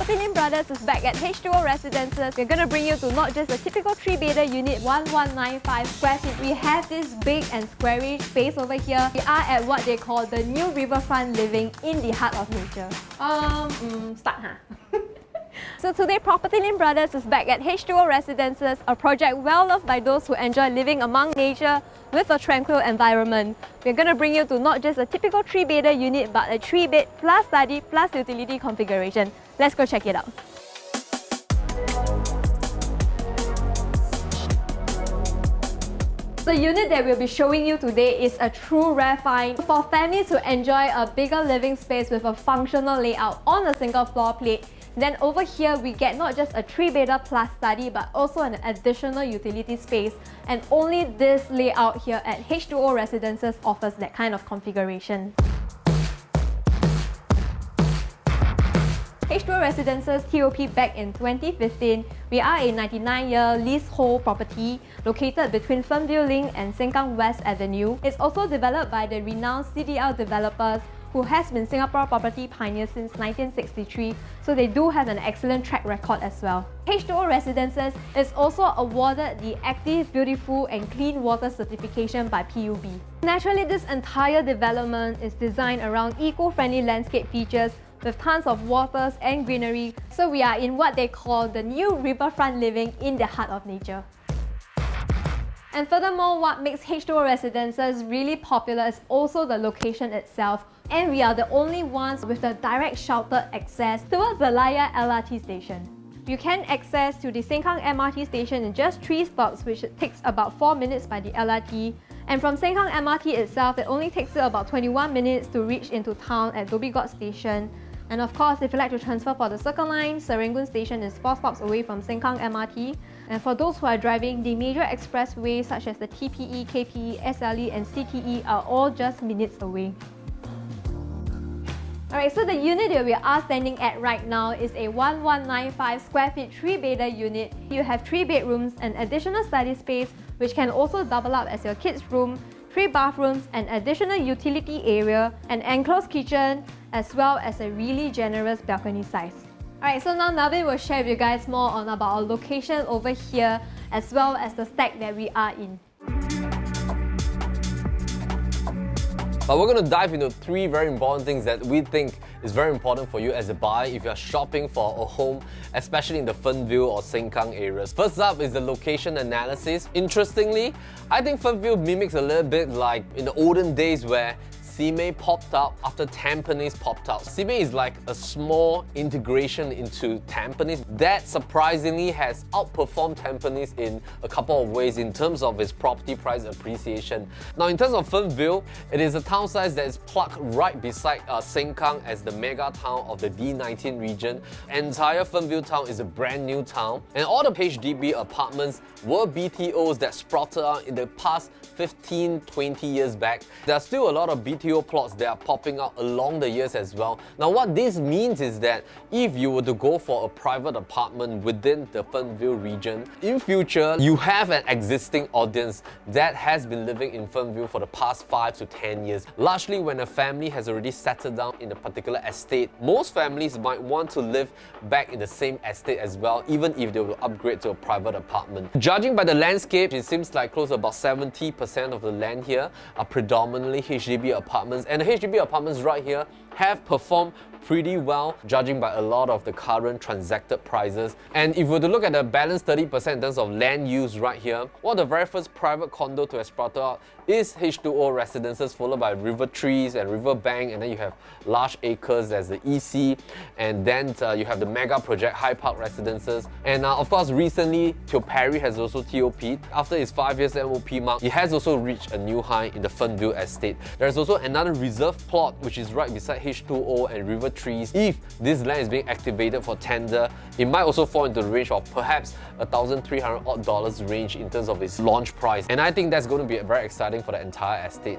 PropertyLimBrothers is back at H2O Residences. We're going to bring you to not just a typical 3-bedder unit, 1195 square feet. We have this big and squarish space over here. We are at what they call the new riverfront living in the heart of nature. Start, huh? So today, PropertyLimBrothers is back at H2O Residences, a project well loved by those who enjoy living among nature with a tranquil environment. We're going to bring you to not just a typical 3-bedder unit, but a 3-bed plus study plus utility configuration. Let's go check it out. The unit that we'll be showing you today is a true rare find for families who enjoy a bigger living space with a functional layout on a single floor plate. Then over here, we get not just a 3-bedder plus study, but also an additional utility space. And only this layout here at H2O Residences offers that kind of configuration. H2O Residences TOP back in 2015. We are a 99-year leasehold property located between Fernvale Link and Sengkang West Avenue. It's also developed by the renowned CDL developers who has been Singapore property pioneers since 1963, so they do have an excellent track record as well. H2O Residences is also awarded the Active, Beautiful and Clean Water certification by PUB. Naturally, this entire development is designed around eco-friendly landscape features with tons of waters and greenery, so we are in what they call the new riverfront living in the heart of nature. And furthermore, what makes H2O Residences really popular is also the location itself. And we are the only ones with the direct sheltered access towards the Layar LRT station. You can access to the Sengkang MRT station in just 3 stops, which takes about 4 minutes by the LRT. And from Sengkang MRT itself, it only takes you about 21 minutes to reach into town at Dhoby Ghaut station. And of course, if you like to transfer for the Circle Line, Serangoon station is 4 stops away from Sengkang MRT. And for those who are driving, the major expressways such as the TPE, KPE, SLE and CTE are all just minutes away. Alright, so the unit that we are standing at right now is a 1195 square feet 3-bedder unit. You have 3 bedrooms, an additional study space which can also double up as your kids' room, 3 bathrooms, an additional utility area, an enclosed kitchen, as well as a really generous balcony size. Alright, so now Melvin will share with you guys more on about our location over here, as well as the stack that we are in. But we're going to dive into 3 very important things that we think is very important for you as a buyer if you're shopping for a home, especially in the Fernvale or Sengkang areas. First up is the location analysis. Interestingly, I think Fernvale mimics a little bit like in the olden days where Simei popped up after Tampines popped out. Simei is like a small integration into Tampines that surprisingly has outperformed Tampines in a couple of ways in terms of its property price appreciation. Now in terms of Fernvale, it is a town size that is plugged right beside Sengkang as the mega town of the D28 region. Entire Fernvale town is a brand new town, and all the HDB apartments were BTOs that sprouted out in the past 15-20 years back. There are still a lot of BTO plots that are popping out along the years as well. Now what this means is that if you were to go for a private apartment within the Fernvale region, in future you have an existing audience that has been living in Fernvale for the past 5 to 10 years. Largely when a family has already settled down in a particular estate, most families might want to live back in the same estate as well, even if they will upgrade to a private apartment. Judging by the landscape, it seems like close to about 70% of the land here are predominantly HDB apartments, and the HDB apartments right here have performed pretty well, judging by a lot of the current transacted prices. And if we were to look at the balance 30% in terms of land use right here, one of the very first private condo to have sprouted out is H2O Residences, followed by River Trees and Riverbank, and then you have Large Acres as the EC, and then you have the mega project High Park Residences. And of course recently Teo Perry has also TOP'd. After its 5 years MOP mark, it has also reached a new high in the Fernvale estate. There's also another reserve plot which is right beside H2O and River Trees. If this land is being activated for tender, it might also fall into the range of perhaps $1,300 odd range in terms of its launch price, and I think that's going to be very exciting for the entire estate.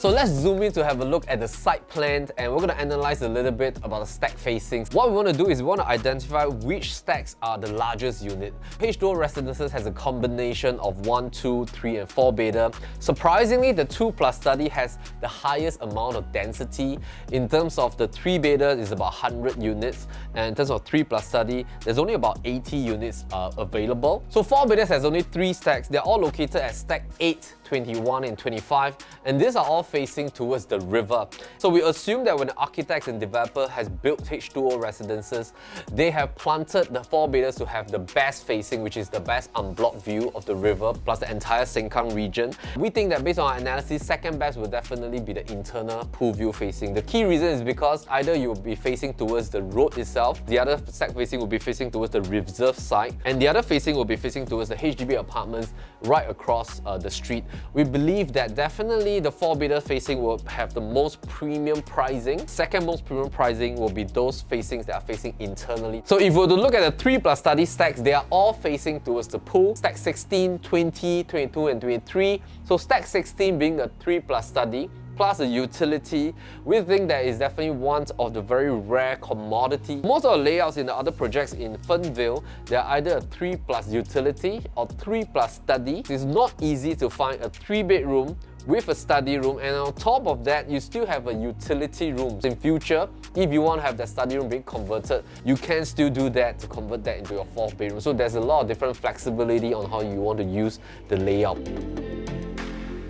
So let's zoom in to have a look at the site plan, and we're going to analyze a little bit about the stack facings. What we want to do is we want to identify which stacks are the largest unit. H2O Residences has a combination of 1, 2, 3 and 4 bedder. Surprisingly, the 2+ study has the highest amount of density. In terms of the 3 bedder is about 100 units, and in terms of 3+ study, there's only about 80 units available. So 4 bedders has only 3 stacks. They're all located at stack 8, 21 and 25, and these are all facing towards the river. So we assume that when the architect and developer has built H2O Residences, they have planted the 4 bedders to have the best facing, which is the best unblocked view of the river plus the entire Sengkang region. We think that based on our analysis, second best will definitely be the internal pool view facing. The key reason is because either you will be facing towards the road itself, the other stack facing will be facing towards the reserve site, and the other facing will be facing towards the HDB apartments right across the street. We believe that definitely the 4 bedder facing will have the most premium pricing. Second most premium pricing will be those facings that are facing internally. So if we were to look at the 3+ study stacks, they are all facing towards the pool. Stack 16, 20, 22 and 23. So stack 16 being a 3+ study plus a utility, we think that is definitely one of the very rare commodity. Most of the layouts in the other projects in Fernvale, they're either a 3+ utility or 3+ study. It's not easy to find a 3-bedroom with a study room, and on top of that, you still have a utility room. In future, if you want to have that study room being converted, you can still do that to convert that into your 4th bedroom. So there's a lot of different flexibility on how you want to use the layout.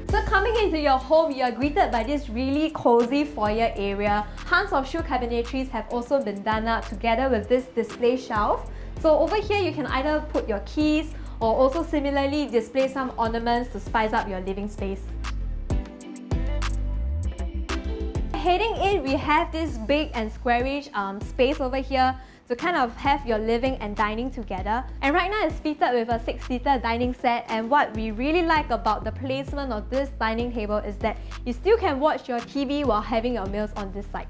So coming into your home, you are greeted by this really cozy foyer area. Tons of shoe cabinetries have also been done up together with this display shelf. So over here, you can either put your keys or also similarly display some ornaments to spice up your living space. Heading in, we have this big and squarish space over here to kind of have your living and dining together. And right now it's fitted with a 6-seater dining set, and what we really like about the placement of this dining table is that you still can watch your TV while having your meals on this side.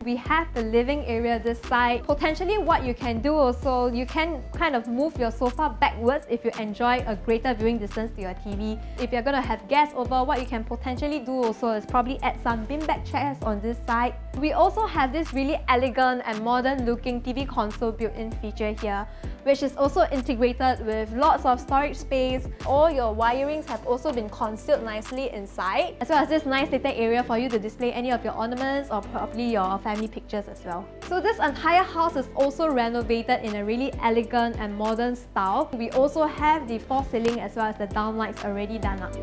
We have the living area this side. Potentially what you can do also, you can kind of move your sofa backwards if you enjoy a greater viewing distance to your TV. If you're going to have guests over, what you can potentially do also is probably add some beanbag chairs on this side. We also have this really elegant and modern looking TV console built-in feature here, which is also integrated with lots of storage space. All your wirings have also been concealed nicely inside, as well as this nice little area for you to display any of your ornaments or probably your family pictures as well. So this entire house is also renovated in a really elegant and modern style. We also have the false ceiling as well as the downlights already done up.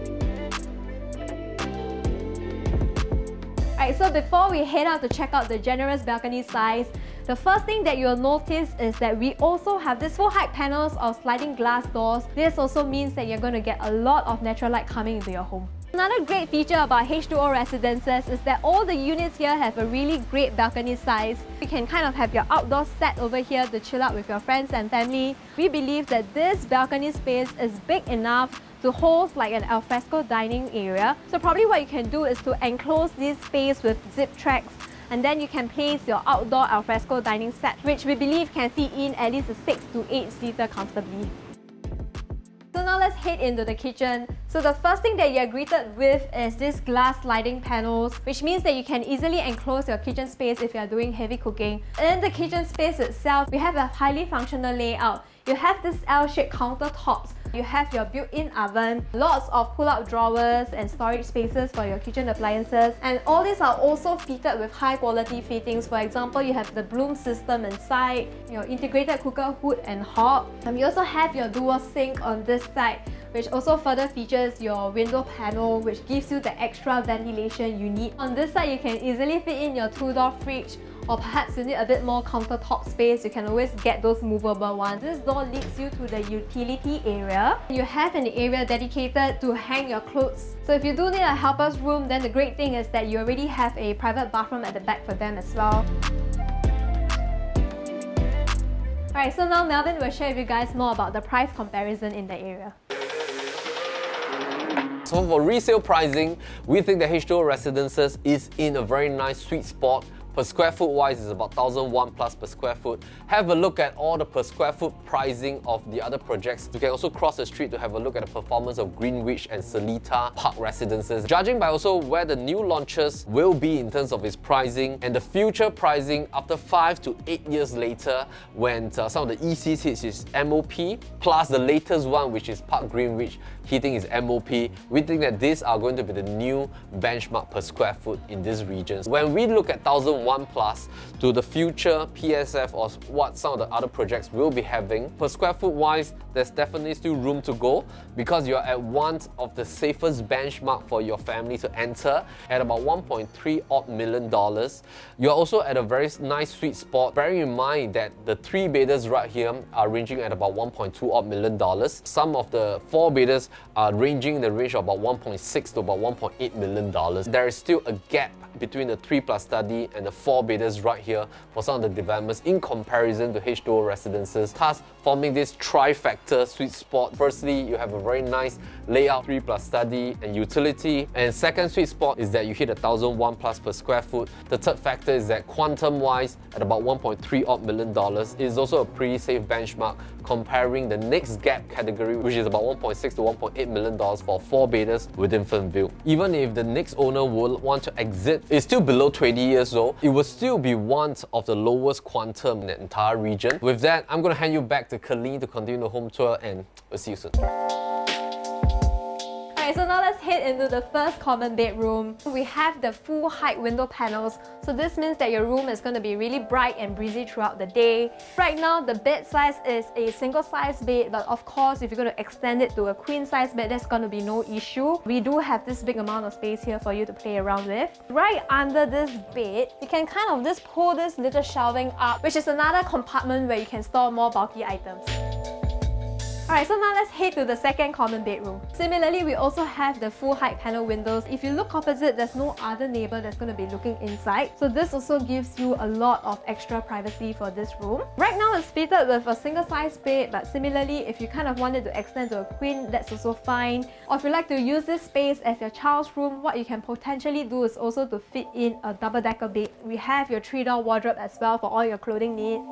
Alright, so before we head out to check out the generous balcony size, the first thing that you'll notice is that we also have this full height panels of sliding glass doors. This also means that you're going to get a lot of natural light coming into your home. Another great feature about H2O Residences is that all the units here have a really great balcony size. You can kind of have your outdoor set over here to chill out with your friends and family. We believe that this balcony space is big enough to host like an alfresco dining area. So probably what you can do is to enclose this space with zip tracks, and then you can place your outdoor alfresco dining set, which we believe can fit in at least a 6 to 8-seater comfortably. So now let's head into the kitchen. So the first thing that you're greeted with is this glass sliding panels, which means that you can easily enclose your kitchen space if you're doing heavy cooking. In the kitchen space itself, we have a highly functional layout. You have this L-shaped countertops. You have your built-in oven, lots of pull-out drawers and storage spaces for your kitchen appliances. And all these are also fitted with high-quality fittings. For example, you have the Bloom system inside, your integrated cooker hood and hob. You also have your dual sink on this side, which also further features your window panel, which gives you the extra ventilation you need. On this side, you can easily fit in your 2-door fridge, or perhaps you need a bit more countertop space. You can always get those movable ones. This door leads you to the utility area. You have an area dedicated to hang your clothes. So if you do need a helper's room, then the great thing is that you already have a private bathroom at the back for them as well. Alright, so now Melvin will share with you guys more about the price comparison in the area. So for resale pricing, we think that H2O Residences is in a very nice sweet spot Per square foot wise is about 1,001 plus per square foot. Have a look at all the per square foot pricing of the other projects. You can also cross the street to have a look at the performance of Greenwich and Seletar Park Residences. Judging by also where the new launches will be in terms of its pricing and the future pricing after 5 to 8 years later when some of the ECs hits its MOP, plus the latest one which is Park Greenwich hitting its MOP, we think that these are going to be the new benchmark per square foot in these regions. When we look at 1,001 plus to the future PSF or what some of the other projects will be having, per square foot wise, there's definitely still room to go because you're at one of the safest benchmark for your family to enter at about $1.3 odd million. You're also at a very nice sweet spot, bearing in mind that the 3-bedders right here are ranging at about $1.2 odd million. Some of the 4-bedders are ranging in the range of about 1.6 to about 1.8 million dollars. There is still a gap between the 3+ study and the 4-bedders right here for some of the developments in comparison to H2O Residences, thus forming this trifecta sweet spot. Firstly, you have a very nice layout, 3+ study and utility, and second sweet spot is that you hit 1,001 plus per square foot. The third factor is that quantum wise at about $1.3 odd million is also a pretty safe benchmark comparing the next gap category, which is about $1.6 to $1.8 million for 4-bedders within Fernvale. Even if the next owner will want to exit, it's still below 20 years old, it will still be one of the lowest quantum in the entire region. With that, I'm going to hand you back to Caline to continue the home tour, and we'll see you soon. Alright, so now let's head into the first common bedroom. We have the full height window panels, so this means that your room is going to be really bright and breezy throughout the day. Right now, the bed size is a single size bed, but of course, if you're going to extend it to a queen size bed, that's going to be no issue. We do have this big amount of space here for you to play around with. Right under this bed, you can kind of just pull this little shelving up, which is another compartment where you can store more bulky items. Alright, so now let's head to the second common bedroom. Similarly, we also have the full height panel windows. If you look opposite, there's no other neighbor that's going to be looking inside. So this also gives you a lot of extra privacy for this room. Right now it's fitted with a single size bed, but similarly, if you kind of wanted to extend to a queen, that's also fine. Or if you like to use this space as your child's room, what you can potentially do is also to fit in a double-decker bed. We have your 3-door wardrobe as well for all your clothing needs.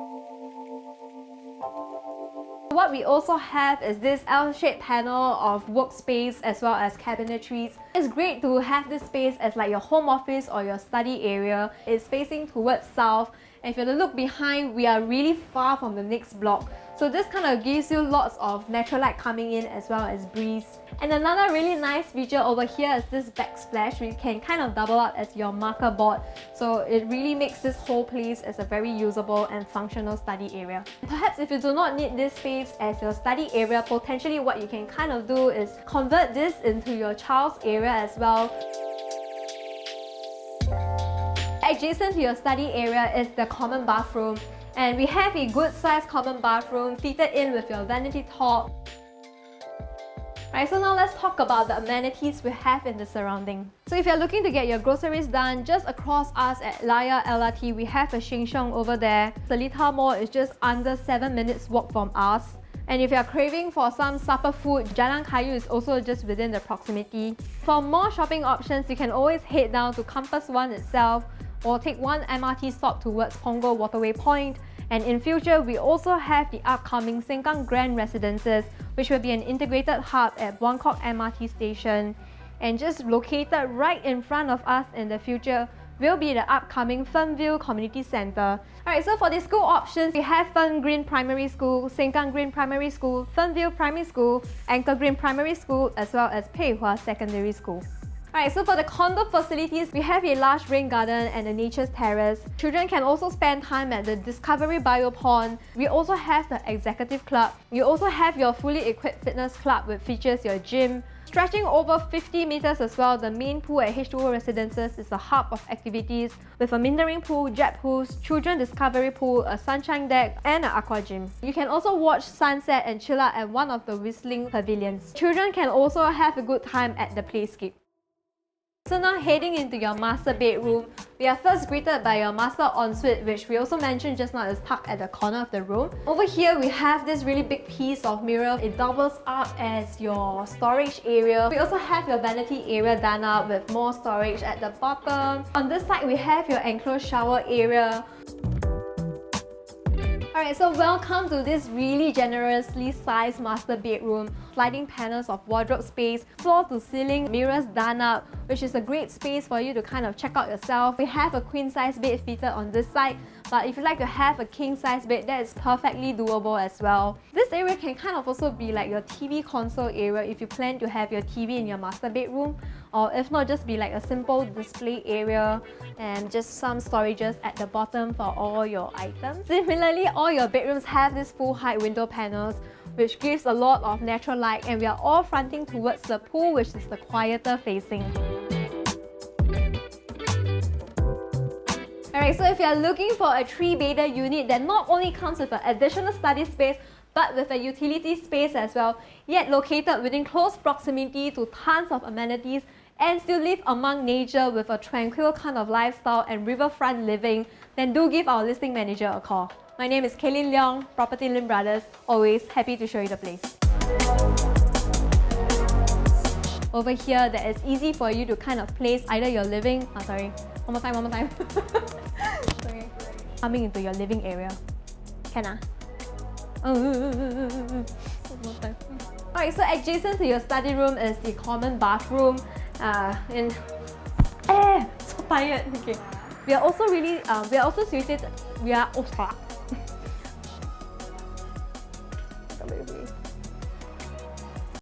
What we also have is this L-shaped panel of workspace as well as cabinetries. It's great to have this space as like your home office or your study area. It's facing towards south, and if you look behind, we are really far from the next block. So this kind of gives you lots of natural light coming in as well as breeze. And another really nice feature over here is this backsplash, which can kind of double up as your marker board. So it really makes this whole place as a very usable and functional study area. Perhaps if you do not need this space as your study area, potentially what you can kind of do is convert this into your child's area as well. Adjacent to your study area is the common bathroom. And we have a good sized common bathroom fitted in with your vanity top. Right, so now let's talk about the amenities we have in the surrounding. So if you're looking to get your groceries done, just across us at Layar LRT, we have a Sengkang over there. Seletar Mall is just under 7 minutes walk from us. And if you're craving for some supper food, Jalan Kayu is also just within the proximity. For more shopping options, you can always head down to Campus 1 itself, or take one MRT stop towards Condo Waterway Point. And in future, we also have the upcoming Sengkang Grand Residences, which will be an integrated hub at Buangkok MRT station. And just located right in front of us in the future will be the upcoming Fernvale Community Centre. Alright, so for the school options, we have Fern Green Primary School, Sengkang Green Primary School, Fernvale Primary School, Anchor Green Primary School, as well as Pei Hua Secondary School. Alright, so for the condo facilities, we have a large rain garden and a nature's terrace. Children can also spend time at the Discovery Bio Pond. We also have the Executive Club. You also have your fully equipped fitness club, which features your gym. Stretching over 50 meters as well, the main pool at H2O Residences is a hub of activities with a mindering pool, jet pools, children discovery pool, a sunshine deck, and an aqua gym. You can also watch sunset and chill out at one of the whistling pavilions. Children can also have a good time at the playscape. So now heading into your master bedroom, we are first greeted by your master ensuite, which we also mentioned just now is tucked at the corner of the room. Over here, we have this really big piece of mirror. It doubles up as your storage area. We also have your vanity area done up with more storage at the bottom. On this side, we have your enclosed shower area. Alright, so welcome to this really generously sized master bedroom. Sliding panels of wardrobe space, floor to ceiling mirrors done up, which is a great space for you to kind of check out yourself. We have a queen size bed fitted on this side, but if you like to have a king size bed, that is perfectly doable as well. This area can kind of also be like your TV console area if you plan to have your TV in your master bedroom, or if not, just be like a simple display area and just some storages at the bottom for all your items. Similarly, all your bedrooms have these full height window panels, which gives a lot of natural light, and we are all fronting towards the pool, which is the quieter facing. Alright, so if you are looking for a 3-bedder unit that not only comes with an additional study space, but with a utility space as well, yet located within close proximity to tons of amenities, and still live among nature with a tranquil kind of lifestyle and riverfront living, then do give our listing manager a call. My name is Caline Leong, PropertyLimBrothers, always happy to show you the place. Over here, that is easy for you to kind of place either your living... sorry, one more time. Sorry. Coming into your living area. Can ah? One more time. Alright, so adjacent to your study room is the common bathroom. So tired. Okay. We are also situated.